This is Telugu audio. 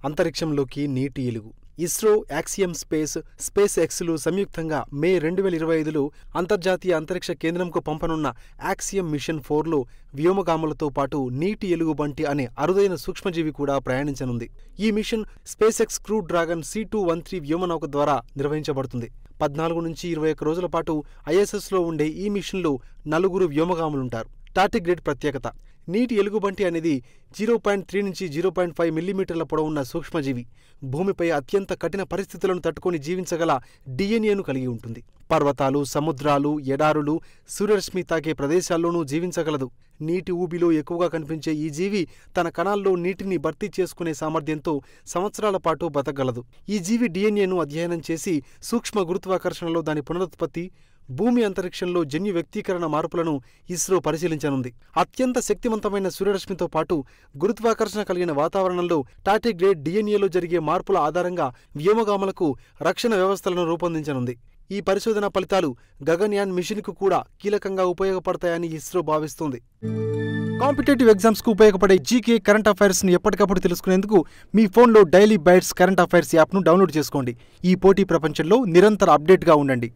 అంతరిక్షంలోకి నీటి ఎలుగు. ఇస్రో, యాక్సియం స్పేస్ ఎక్స్లు సంయుక్తంగా మే 2025లో అంతర్జాతీయ అంతరిక్ష కేంద్రంకు పంపనున్న యాక్సియం మిషన్ 4లో వ్యోమగాములతో పాటు నీటి ఎలుగుబంటి అనే అరుదైన సూక్ష్మజీవి కూడా ప్రయాణించనుంది. ఈ mission SpaceX crew Dragon C213 వ్యోమనౌక ద్వారా నిర్వహించబడుతుంది. 14 నుంచి 21 రోజుల పాటు ISSలో ఉండే ఈ మిషన్లో 4 వ్యోమగాములుంటారు. టార్టిగ్రేడ్ ప్రత్యేకత: నీటి ఎలుగుబంటి అనేది 0.3 నుంచి 0.5 మిల్లీమీటర్ల పొడవున్న సూక్ష్మజీవి. భూమిపై అత్యంత కఠిన పరిస్థితులను తట్టుకొని జీవించగల DNAను కలిగి ఉంటుంది. పర్వతాలు, సముద్రాలు, ఎడారులు, సూర్యరశ్మి తాకే ప్రదేశాల్లోనూ జీవించగలదు. నీటి ఊబిలో ఎక్కువగా కనిపించే ఈ జీవి తన కణాల్లో నీటిని భర్తీ చేసుకునే సామర్థ్యంతో సంవత్సరాల పాటు బతకగలదు. ఈ జీవి DNAను అధ్యయనం చేసి సూక్ష్మ గురుత్వాకర్షణలో దాని పునరుత్పత్తి, భూమి అంతరిక్షంలో జన్యు వ్యక్తీకరణ మార్పులను ఇస్రో పరిశీలించనుంది. అత్యంత శక్తివంతమైన సూర్యరశ్మితో పాటు గురుత్వాకర్షణ కలిగిన వాతావరణంలో టార్టిగ్రేడ్ DNAలో జరిగే మార్పుల ఆధారంగా వ్యోమగాములకు రక్షణ వ్యవస్థలను రూపొందించనుంది. ఈ పరిశోధన ఫలితాలు గగన్యాన్ మిషన్కు కూడా కీలకంగా ఉపయోగపడతాయని ఇస్రో భావిస్తోంది. కాంపిటేటివ్ ఎగ్జామ్స్కు ఉపయోగపడే జీకే కరెంట్ అఫైర్స్ని ఎప్పటికప్పుడు తెలుసుకునేందుకు మీ ఫోన్లో డైలీ బైట్స్ కరెంట్ అఫైర్స్ యాప్ను డౌన్లోడ్ చేసుకోండి. ఈ పోటీ ప్రపంచంలో నిరంతర అప్డేట్గా ఉండండి.